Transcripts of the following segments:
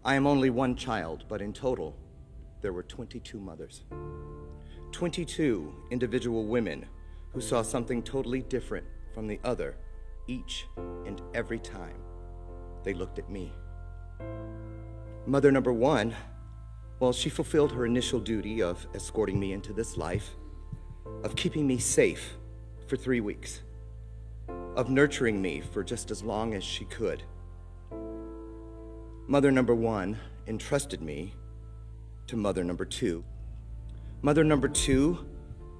I am only one child, but in total, there were 22 mothers. 22 individual women who saw something totally different from the other each and every time they looked at me. Mother number one, well, she fulfilled her initial duty of escorting me into this life, of keeping me safe for 3 weeks, of nurturing me for just as long as she could. Mother number one entrusted me to mother number two. Mother number two,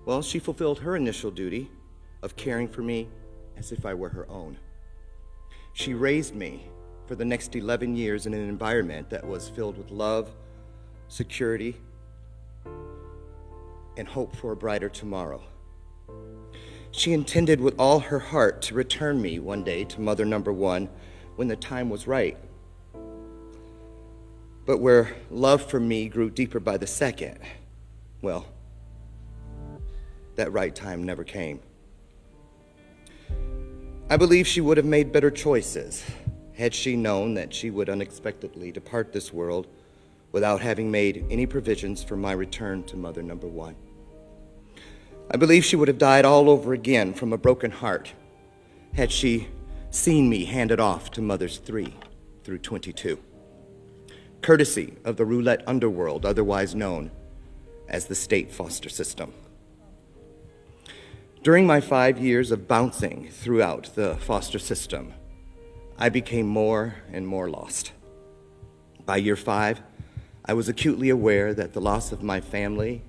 well, she fulfilled her initial duty of caring for me as if I were her own. She raised me for the next 11 years in an environment that was filled with love, security, and hope for a brighter tomorrow. She intended with all her heart to return me one day to mother number one when the time was right. But where love for me grew deeper by the second, well, that right time never came. I believe she would have made better choices had she known that she would unexpectedly depart this world without having made any provisions for my return to mother number one. I believe she would have died all over again from a broken heart had she seen me handed off to mothers 3 through 22, courtesy of the roulette underworld, otherwise known as the state foster system. During my 5 years of bouncing throughout the foster system, I became more and more lost. By year 5, I was acutely aware that the loss of my family,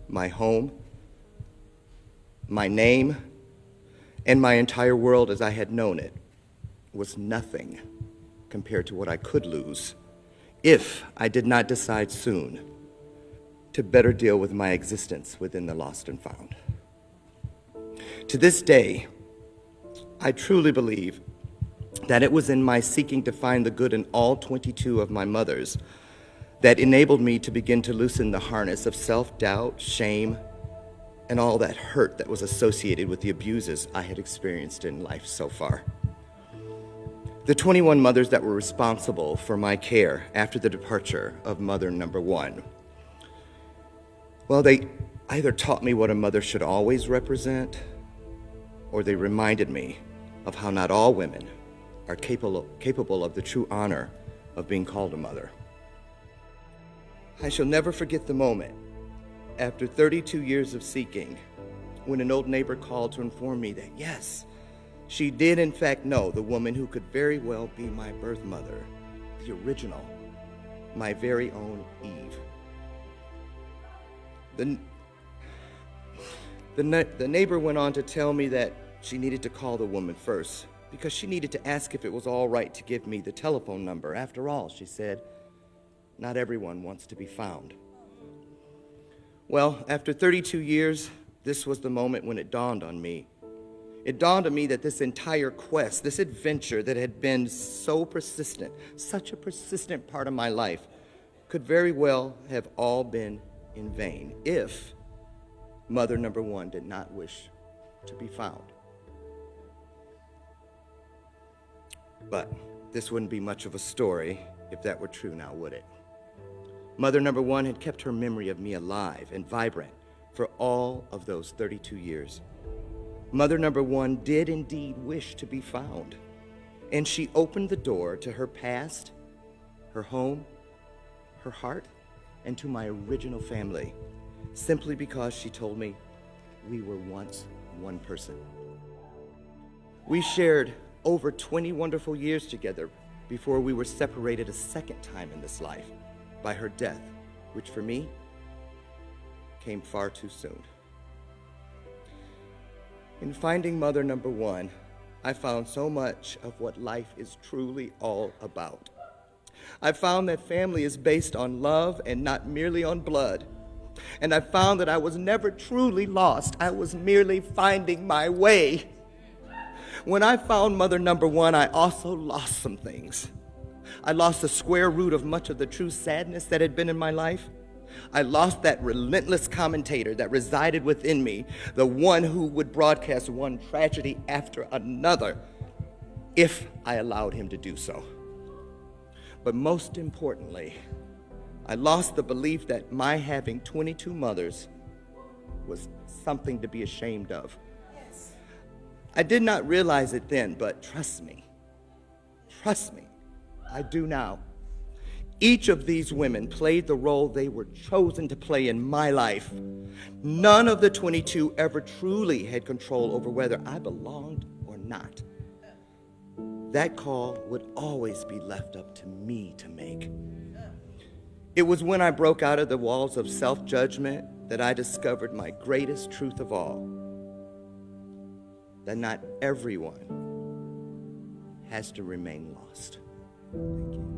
my home, my name, and my entire world as I had known it was nothing compared to what I could lose if I did not decide soon to better deal with my existence within the lost and found. To this day, I truly believe that it was in my seeking to find the good in all 22 of my mothers that enabled me to begin to loosen the harness of self-doubt, shame, and all that hurt that was associated with the abuses I had experienced in life so far. The 21 mothers that were responsible for my care after the departure of mother number one, well, they either taught me what a mother should always represent, or they reminded me of how not all women are capable of the true honor of being called a mother. I shall never forget the moment, after 32 years of seeking, when an old neighbor called to inform me that, yes, she did in fact know the woman who could very well be my birth mother, the original, my very own Eve. The neighbor went on to tell me that she needed to call the woman first because she needed to ask if it was all right to give me the telephone number. After all, she said, not everyone wants to be found. Well, after 32 years, this was the moment when it dawned on me. It dawned on me that this entire quest, this adventure that had been so persistent, such a persistent part of my life, could very well have all been in vain if mother number one did not wish to be found. But this wouldn't be much of a story if that were true now, would it? Mother number one had kept her memory of me alive and vibrant for all of those 32 years. Mother number one did indeed wish to be found, and she opened the door to her past, her home, her heart, and to my original family, simply because she told me we were once one person. We shared over 20 wonderful years together before we were separated a second time in this life by her death, which for me came far too soon. In finding mother number one, I found so much of what life is truly all about. I found that family is based on love and not merely on blood. And I found that I was never truly lost. I was merely finding my way. When I found mother number one, I also lost some things. I lost the square root of much of the true sadness that had been in my life. I lost that relentless commentator that resided within me, the one who would broadcast one tragedy after another if I allowed him to do so. But most importantly, I lost the belief that my having 22 mothers was something to be ashamed of. I did not realize it then, but trust me, I do now. Each of these women played the role they were chosen to play in my life. None of the 22 ever truly had control over whether I belonged or not. That call would always be left up to me to make. It was when I broke out of the walls of self-judgment that I discovered my greatest truth of all, that not everyone has to remain lost. Thank you.